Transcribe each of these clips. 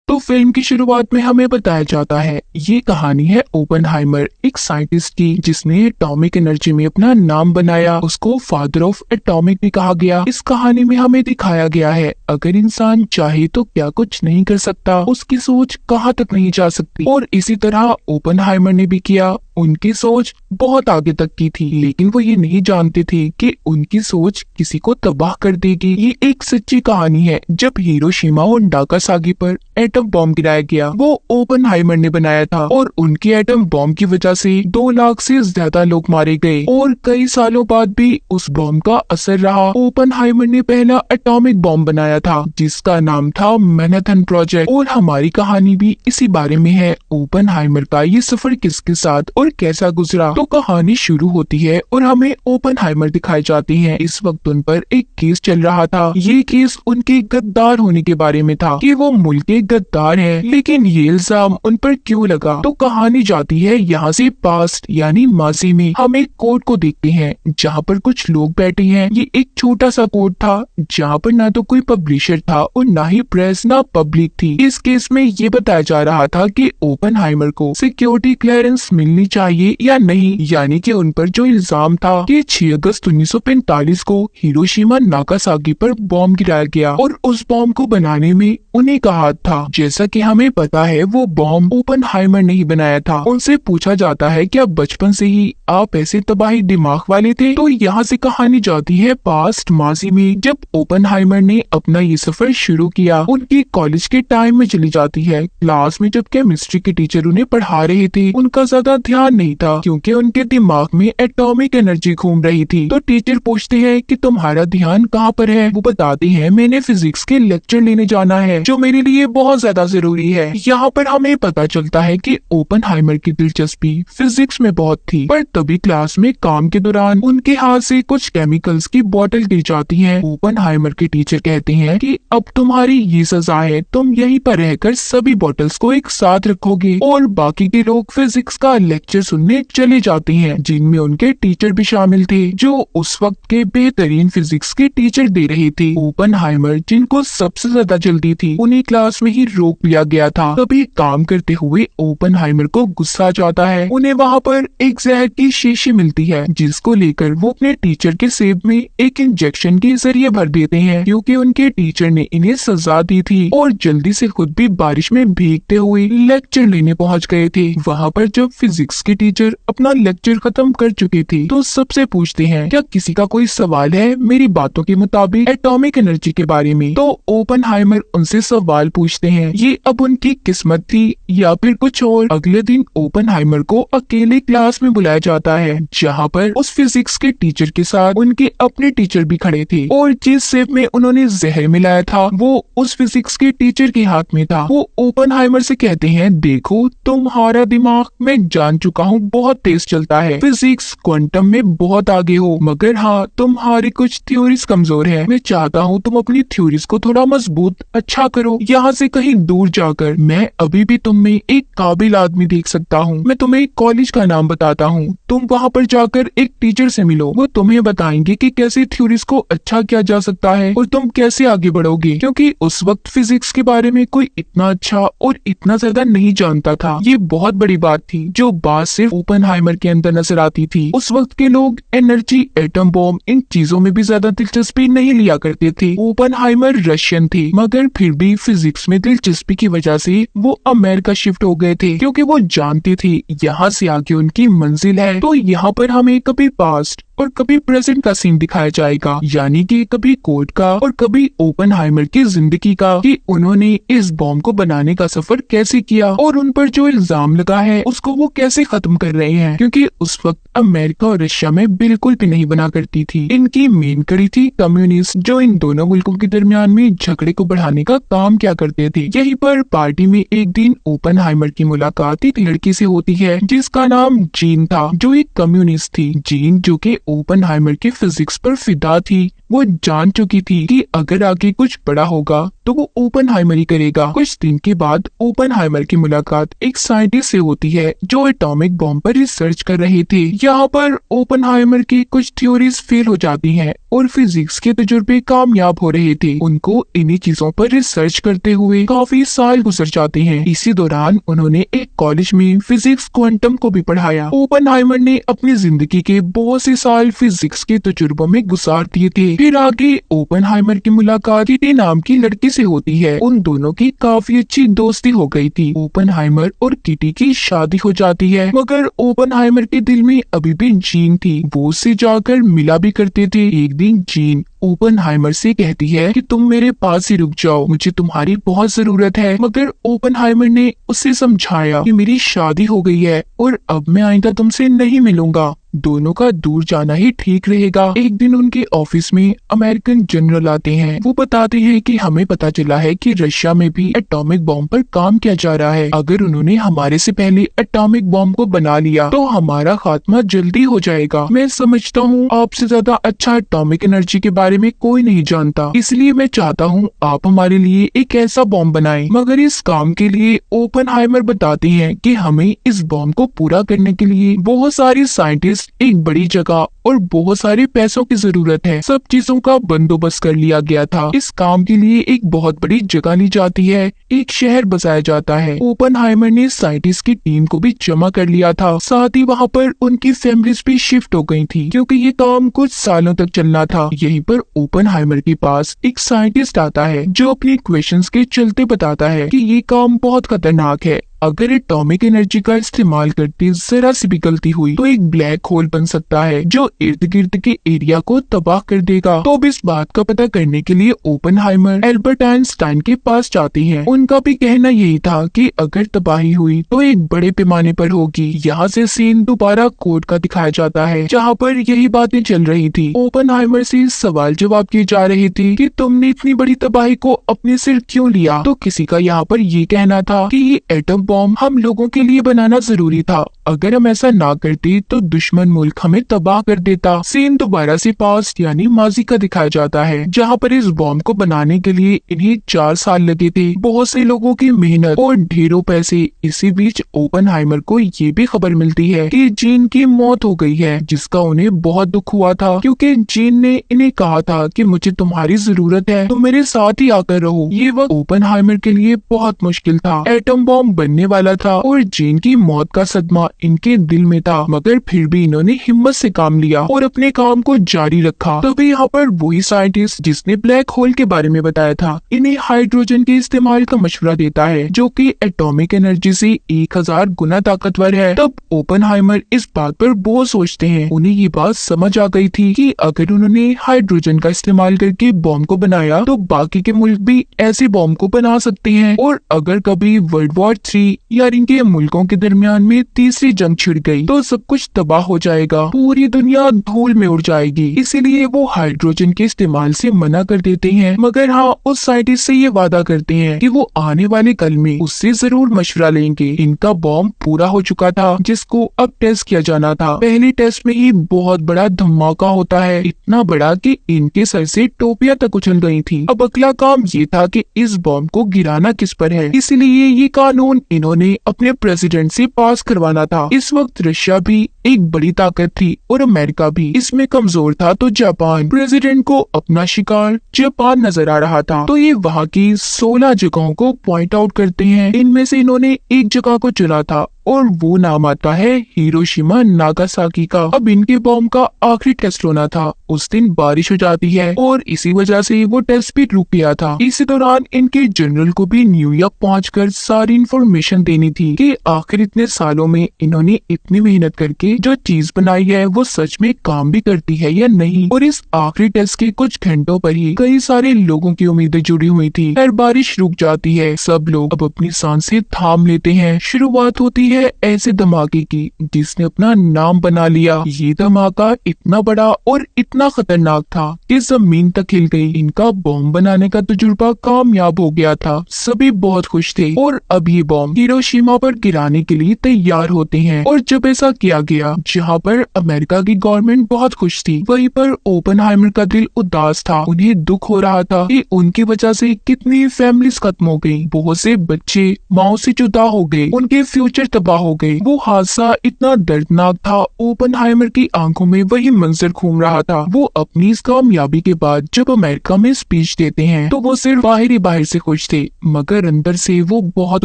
तो फिल्म की शुरुआत में हमें बताया जाता है, ये कहानी है ओपेनहाइमर, एक साइंटिस्ट की जिसने एटॉमिक एनर्जी में अपना नाम बनाया। उसको फादर ऑफ एटॉमिक भी कहा गया। इस कहानी में हमें दिखाया गया है, अगर इंसान चाहे तो क्या कुछ नहीं कर सकता, उसकी सोच कहाँ तक नहीं जा सकती। और इसी तरह ओपेनहाइमर ने भी किया। उनकी सोच बहुत आगे तक की थी, लेकिन वो ये नहीं जानते थे कि उनकी सोच किसी को तबाह कर देगी। ये एक सच्ची कहानी है। जब हिरोशिमा और नागासाकी पर एटम बॉम्ब गिराया गया, वो ओपेनहाइमर ने बनाया था और उनके एटम बॉम्ब की वजह से 2 लाख से ज्यादा लोग मारे गए और कई सालों बाद भी उस बॉम्ब का असर रहा। ओपेनहाइमर ने पहला एटॉमिक बॉम्ब बनाया था जिसका नाम था मैनहट्टन प्रोजेक्ट। और हमारी कहानी भी इसी बारे में है, ओपेनहाइमर का ये सफर किसके साथ और कैसा गुजरा। तो कहानी शुरू होती है और हमें ओपेनहाइमर दिखाए जाते हैं। इस वक्त उन पर एक केस चल रहा था। ये केस उनके गद्दार होने के बारे में था कि वो मुल्क के गद्दार हैं। लेकिन ये इल्जाम उन पर क्यों लगा? तो कहानी जाती है यहाँ से पास्ट यानी माजी में। हम एक कोर्ट को देखते हैं जहाँ पर कुछ लोग बैठे हैं। ये एक छोटा सा कोर्ट था जहाँ पर ना तो कोई पब्लिशर था और ना ही प्रेस ना पब्लिक थी। इस केस में ये बताया जा रहा था कि ओपेनहाइमर को सिक्योरिटी क्लियरेंस मिलनी चाहिए या नहीं, यानी कि उन पर जो इल्जाम था कि 6 अगस्त 1945 को हिरोशिमा नागासाकी पर बॉम्ब गिराया गया और उस बॉम्ब को बनाने में उन्हें का हाथ था। जैसा कि हमें पता है वो बॉम्ब ओपेनहाइमर ने ही बनाया था। उनसे पूछा जाता है क्या बचपन से ही आप ऐसे तबाही दिमाग वाले थे? तो यहाँ से कहानी जाती है पास्ट माजी में, जब ओपेनहाइमर ने अपना ये सफर शुरू किया। उनकी कॉलेज के टाइम में चली जाती है। क्लास में जब केमिस्ट्री के टीचर उन्हें पढ़ा रहे थे, उनका ज्यादा ध्यान नहीं था क्योंकि उनके दिमाग में एटॉमिक एनर्जी घूम रही थी। तो टीचर पूछते हैं कि तुम्हारा ध्यान कहाँ पर है? वो बताते हैं मैंने फिजिक्स के लेक्चर लेने जाना है जो मेरे लिए बहुत ज्यादा जरूरी है। यहाँ पर हमें पता चलता है कि ओपेनहाइमर की दिलचस्पी फिजिक्स में बहुत थी, पर तभी क्लास में काम के दौरान उनके हाथ से कुछ केमिकल्स की बोतल गिर जाती है। ओपेनहाइमर के टीचर कहते हैं कि अब तुम्हारी ये सजा है, तुम यहीं पर रहकर सभी बोतल्स को एक साथ रखोगे। और बाकी के लोग फिजिक्स का लेक्चर सुनने चले जाते हैं, जिनमें उनके टीचर भी शामिल थे जो उस वक्त के बेहतरीन फिजिक्स के टीचर दे रहे थे। ओपेनहाइमर जिनको सबसे ज्यादा जल्दी थी, उन्हें क्लास में ही रोक लिया गया था। तभी काम करते हुए ओपेनहाइमर को गुस्सा आ जाता है। उन्हें वहाँ पर एक जहर की शीशी मिलती है जिसको लेकर वो अपने टीचर के सेब में एक इंजेक्शन के जरिए भर देते हैं, क्योंकि उनके टीचर ने इन्हें सजा दी थी और जल्दी से खुद भी बारिश में भीगते हुए लेक्चर लेने पहुँच गए थे। वहाँ पर जब फिजिक्स के टीचर अपना लेक्चर खत्म कर चुके थे तो सबसे पूछते हैं क्या किसी का कोई सवाल है मेरी बातों के मुताबिक एटॉमिक एनर्जी के बारे में? तो ओपेनहाइमर उनसे सवाल पूछते हैं। ये अब उनकी किस्मत थी या फिर कुछ और? अगले दिन ओपेनहाइमर को अकेले क्लास में बुलाया जाता है जहाँ पर उस फिजिक्स के टीचर के साथ उनके अपने टीचर भी खड़े थे और जिस सेब में उन्होंने जहर मिलाया था वो उस फिजिक्स के टीचर के हाथ में था। वो ओपेनहाइमर से कहते हैं देखो तुम्हारा दिमाग मैं जान चुका हूँ बहुत तेज चलता है, फिजिक्स क्वांटम में बहुत आगे हो, मगर हाँ तुम्हारी कुछ थ्योरीज कमजोर है। मैं चाहता हूँ तुम अपनी थ्योरीज को थोड़ा मजबूत अच्छा करो। यहाँ से कहीं दूर जाकर मैं अभी भी तुम में एक काबिल आदमी देख सकता हूँ। मैं तुम्हें एक कॉलेज का नाम बताता हूँ, तुम वहाँ पर जाकर एक टीचर से मिलो, वो तुम्हें बताएंगे कि कैसे थ्योरीज को अच्छा किया जा सकता है और तुम कैसे आगे बढ़ोगे। क्योंकि उस वक्त फिजिक्स के बारे में कोई इतना अच्छा और इतना ज्यादा नहीं जानता था। ये बहुत बड़ी बात थी जो बात सिर्फ ओपेनहाइमर के अंदर नजर आती थी। उस वक्त के लोग एनर्जी, एटम बॉम्ब, इन चीजों में भी ज्यादा दिलचस्पी नहीं लिया करते थे। ओपेनहाइमर रशियन थे मगर फिर भी फिजिक्स में दिलचस्पी की वजह से वो अमेरिका शिफ्ट हो गए थे, क्योंकि वो जानते थे यहाँ से आगे उनकी मंजिल है। तो यहाँ पर हमें कभी पास्ट और कभी प्रेजेंट का सीन दिखाया जाएगा, यानी कि कभी कोर्ट का और कभी ओपेनहाइमर की जिंदगी का, कि उन्होंने इस बॉम्ब को बनाने का सफर कैसे किया और उन पर जो इल्जाम लगा है उसको वो कैसे खत्म कर रहे हैं। क्योंकि उस वक्त अमेरिका और रशिया में बिल्कुल भी नहीं बना करती थी। इनकी मेन कड़ी थी कम्युनिस्ट, जो इन दोनों मुल्कों के दरमियान में झगड़े को बढ़ाने का काम क्या करते थे। यहीं पर पार्टी में एक दिन ओपेनहाइमर की मुलाकात एक लड़की से होती है जिसका नाम जीन था, जो एक कम्युनिस्ट थी। जीन जो कि ओपेनहाइमर की फिजिक्स पर फिदा थी। वो जान चुकी थी कि अगर आगे कुछ बड़ा होगा तो वो ओपेनहाइमर ही करेगा। कुछ दिन के बाद ओपेनहाइमर की मुलाकात एक साइंटिस्ट से होती है जो एटॉमिक बॉम्ब पर रिसर्च कर रहे थे। यहाँ पर ओपेनहाइमर की कुछ थ्योरीज फेल हो जाती हैं और फिजिक्स के तजुर्बे कामयाब हो रहे थे। उनको इन्हीं चीजों पर रिसर्च करते हुए काफी साल गुजर जाते हैं। इसी दौरान उन्होंने एक कॉलेज में फिजिक्स क्वांटम को भी पढ़ाया। ओपेनहाइमर ने अपनी जिंदगी के बहुत से साल फिजिक्स के तजुर्बों में गुजार दिए थे। फिर आगे ओपेनहाइमर की मुलाकात किटी नाम की लड़की से होती है। उन दोनों की काफी अच्छी दोस्ती हो गई थी। ओपेनहाइमर और किटी की शादी हो जाती है, मगर ओपेनहाइमर के दिल में अभी भी जीन थी। वो उससे जाकर मिला भी करते थे। एक दिन जीन ओपेनहाइमर से कहती है कि तुम मेरे पास ही रुक जाओ, मुझे तुम्हारी बहुत जरूरत है। मगर ओपेनहाइमर ने उसे समझाया कि मेरी शादी हो गई है और अब मैं आइंदा तुमसे नहीं मिलूंगा। दोनों का दूर जाना ही ठीक रहेगा। एक दिन उनके ऑफिस में अमेरिकन जनरल आते हैं। वो बताते हैं कि हमें पता चला है कि रशिया में भी एटॉमिक बॉम्ब पर काम किया जा रहा है। अगर उन्होंने हमारे से पहले एटॉमिक बॉम्ब को बना लिया तो हमारा खात्मा जल्दी हो जाएगा। मैं समझता हूँ आपसे ज्यादा अच्छा एटॉमिक एनर्जी के बारे में कोई नहीं जानता, इसलिए मैं चाहता हूँ आप हमारे लिए एक ऐसा बॉम्ब बनाएं। मगर इस काम के लिए ओपेनहाइमर बताते हैं कि हमें इस बॉम्ब को पूरा करने के लिए बहुत सारी साइंटिस्ट, एक बड़ी जगह और बहुत सारे पैसों की जरूरत है। सब चीजों का बंदोबस्त कर लिया गया था। इस काम के लिए एक बहुत बड़ी जगह ली जाती है, एक शहर बसाया जाता है। ओपेनहाइमर ने साइंटिस्ट की टीम को भी जमा कर लिया था। साथ ही वहाँ पर उनकी फैमिलीज भी शिफ्ट हो गई थी, क्योंकि ये काम कुछ सालों तक चलना था। यहीं पर ओपेनहाइमर के पास एक साइंटिस्ट आता है जो अपने इक्वेशंस के चलते बताता है कि ये काम बहुत खतरनाक है। अगर एटॉमिक एनर्जी का इस्तेमाल करते जरा सी भी गलती हुई तो एक ब्लैक होल बन सकता है जो इर्द गिर्द के एरिया को तबाह कर देगा। तो अब इस बात का पता करने के लिए ओपेनहाइमर एल्बर्ट आइंस्टाइन के पास जाते हैं। उनका भी कहना यही था कि अगर तबाही हुई तो एक बड़े पैमाने पर होगी। यहाँ से सीन दोबारा कोर्ट का दिखाया जाता है जहाँ पर यही बातें चल रही थी। ओपेनहाइमर से सवाल जवाब किए जा रहे थे कि तुमने इतनी बड़ी तबाही को अपने सिर क्यों लिया। तो किसी का यहाँ पर ये कहना था कि ये एटम बॉम्ब हम लोगों के लिए बनाना जरूरी था। अगर हम ऐसा ना करते तो दुश्मन मुल्क हमें तबाह कर देता। सीन दोबारा से पास्ट यानी माजी का दिखाया जाता है जहाँ पर इस बॉम्ब को बनाने के लिए इन्हें 4 साल लगे थे, बहुत से लोगों की मेहनत और ढेरों पैसे। इसी बीच ओपेनहाइमर को ये भी खबर मिलती है कि जीन की मौत हो गई है, जिसका उन्हें बहुत दुख हुआ था क्योंकि जीन ने इन्हें कहा था कि मुझे तुम्हारी जरूरत है, तो मेरे साथ ही आकर रहो। ये वक्त ओपेनहाइमर के लिए बहुत मुश्किल था। एटम बॉम्ब बनने वाला था और जीन की मौत का सदमा इनके दिल में था, मगर फिर भी इन्होंने हिम्मत से काम लिया और अपने काम को जारी रखा। तभी यहाँ पर वही साइंटिस्ट जिसने ब्लैक होल के बारे में बताया था इन्हें हाइड्रोजन के इस्तेमाल का मशवरा देता है, जो कि एटॉमिक एनर्जी से 1000 गुना ताकतवर है। तब ओपेनहाइमर इस बात पर बहुत सोचते हैं। उन्हें ये बात समझ आ गई थी कि अगर उन्होंने हाइड्रोजन का इस्तेमाल करके बॉम्ब को बनाया तो बाकी के मुल्क भी ऐसे बॉम्ब को बना सकते हैं, और अगर कभी वर्ल्ड वॉर 3 या इनके मुल्कों के दरमियान में तीसरी जंग छिड़ गई तो सब कुछ तबाह हो जाएगा, पूरी दुनिया धूल में उड़ जाएगी। इसीलिए वो हाइड्रोजन के इस्तेमाल से मना कर देते हैं, मगर हाँ उस साइंटिस्ट से ये वादा करते हैं कि वो आने वाले कल में उससे जरूर मशवरा लेंगे। इनका बॉम्ब पूरा हो चुका था जिसको अब टेस्ट किया जाना था। पहले टेस्ट में ही बहुत बड़ा धमाका होता है, इतना बड़ा कि इनके सर से टोपियां तक उछल गई थी। अब अगला काम ये था कि इस बॉम्ब को गिराना किस पर है, इसलिए ये कानून इन्होंने अपने प्रेसिडेंट से पास करवाना था। इस वक्त रशिया भी एक बड़ी ताकत थी और अमेरिका भी इसमें कमजोर था, तो जापान प्रेसिडेंट को अपना शिकार जापान नजर आ रहा था। तो ये वहाँ की 16 जगहों को पॉइंट आउट करते हैं। इनमें से इन्होंने एक जगह को चुना था और वो नाम आता है हिरोशिमा नागासाकी का। अब इनके बॉम्ब का आखिरी टेस्ट होना था। उस दिन बारिश हो जाती है और इसी वजह से वो टेस्ट भी रुक गया था। इसी दौरान इनके जनरल को भी न्यूयॉर्क पहुंचकर सारी इन्फॉर्मेशन देनी थी कि आखिर इतने सालों में इन्होंने इतनी मेहनत करके जो चीज बनाई है वो सच में काम भी करती है या नहीं। और इस आखिरी टेस्ट के कुछ घंटों पर ही कई सारे लोगों की उम्मीदें जुड़ी हुई थी। फिर बारिश रुक जाती है, सब लोग अब अपनी सांसें थाम लेते हैं। शुरुआत होती है है ऐसे धमाके की जिसने अपना नाम बना लिया। ये धमाका इतना बड़ा और इतना खतरनाक था कि जमीन तक हिल गई। इनका बॉम्ब बनाने का तजुर्बा कामयाब हो गया था। सभी बहुत खुश थे और अब ये बॉम्ब हिरोशिमा पर गिराने के लिए तैयार होते हैं। और जब ऐसा किया गया, जहाँ पर अमेरिका की गवर्नमेंट बहुत खुश थी, वहीं पर ओपेनहाइमर का दिल उदास था। उन्हें दुख हो रहा था कि उनकी वजह से कितनी फैमिलीज खत्म हो गई, बहुत से बच्चे माओ से जुदा हो गए, उनके फ्यूचर तबाह हो गए। वो हादसा इतना दर्दनाक था। ओपेनहाइमर की आंखों में वही मंजर घूम रहा था। वो अपनी इस कामयाबी के बाद जब अमेरिका में स्पीच देते हैं तो वो सिर्फ बाहर से खुश थे, मगर अंदर से वो बहुत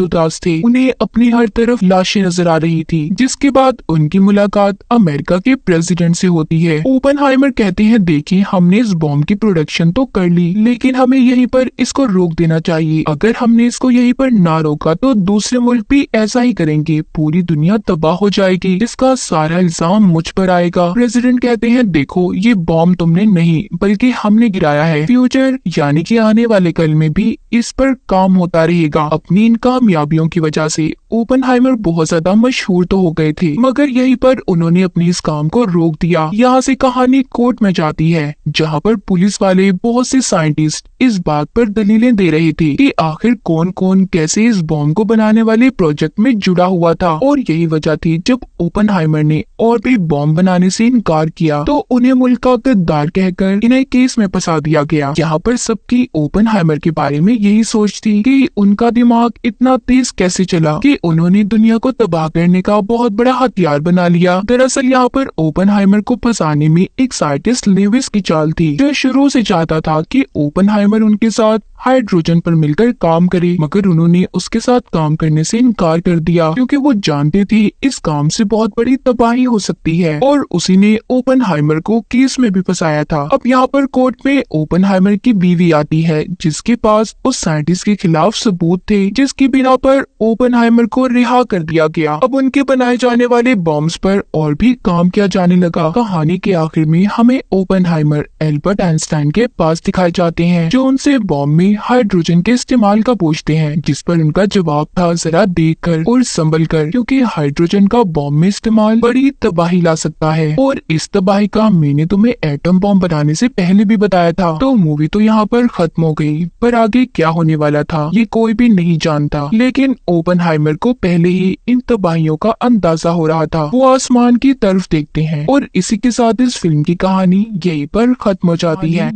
उदास थे। उन्हें अपनी हर तरफ लाशें नजर आ रही थी। जिसके बाद उनकी मुलाकात अमेरिका के प्रेसिडेंट से होती है। ओपेनहाइमर कहते हैं, देखिए हमने इस बॉम्ब की प्रोडक्शन तो कर ली, लेकिन हमें यहीं पर इसको रोक देना चाहिए। अगर हमने इसको यहीं पर ना रोका तो दूसरे मुल्क भी ऐसा ही करेंगे, पूरी दुनिया तबाह हो जाएगी, इसका सारा इल्जाम मुझ पर आएगा। प्रेसिडेंट कहते हैं, देखो ये बॉम्ब तुमने नहीं बल्कि हमने गिराया है। फ्यूचर यानी कि आने वाले कल में भी इस पर काम होता रहेगा। अपनी इन कामयाबियों की वजह से ओपेनहाइमर बहुत ज्यादा मशहूर तो हो गए थे, मगर यहीं पर उन्होंने अपनी इस काम को रोक दिया। यहाँ से कहानी कोर्ट में जाती है, जहाँ पर पुलिस वाले बहुत से साइंटिस्ट इस बात पर दलीलें दे रहे थे कि आखिर कौन कौन कैसे इस बॉम्ब को बनाने वाले प्रोजेक्ट में जुड़ा हुआ था। और यही वजह थी जब ओपेनहाइमर ने और भी बॉम्ब बनाने से इनकार किया तो उन्हें मुल्क का गद्दार कहकर इन्हें केस में फंसा दिया गया। यहाँ पर सबकी ओपेनहाइमर के बारे में यही सोच थी कि उनका दिमाग इतना तेज कैसे चला कि उन्होंने दुनिया को तबाह करने का बहुत बड़ा हथियार बना लिया। दरअसल यहाँ पर ओपेनहाइमर को फंसाने में एक साइंटिस्ट लेविस की चाल थी, जो शुरू से चाहता था कि ओपेनहाइमर उनके साथ हाइड्रोजन पर मिलकर काम करे, मगर उन्होंने उसके साथ काम करने से इनकार कर दिया क्योंकि वो जानते थे इस काम से बहुत बड़ी तबाही हो सकती है। और उसी ने ओपेनहाइमर को केस में भी फंसाया था। अब यहाँ पर कोर्ट में ओपेनहाइमर की बीवी आती है, जिसके पास उस साइंटिस्ट के खिलाफ सबूत थे, जिसकी बिना पर ओपेनहाइमर को रिहा कर दिया गया। अब उनके बनाए जाने वाले बॉम्ब्स पर और भी काम किया जाने लगा। कहानी के आखिर में हमें ओपेनहाइमर एल्बर्ट आइंस्टाइन के पास दिखाए जाते हैं, जो उनसे बॉम्ब में हाइड्रोजन के इस्तेमाल का पूछते हैं, जिस पर उनका जवाब था, जरा देखकर और संभल कर, क्योंकि हाइड्रोजन का बॉम्ब में इस्तेमाल बड़ी तबाही ला सकता है। और इस तबाही का मैंने तुम्हें एटम बॉम्ब बनाने से पहले भी बताया था। तो मूवी तो यहाँ पर खत्म हो गई, पर आगे क्या होने वाला था ये कोई भी नहीं जानता। लेकिन ओपेनहाइमर को पहले ही इन तबाहियों का अंदाजा हो रहा था। वो आसमान की तरफ देखते हैं और इसी के साथ इस फिल्म की कहानी यहीं पर खत्म हो जाती है।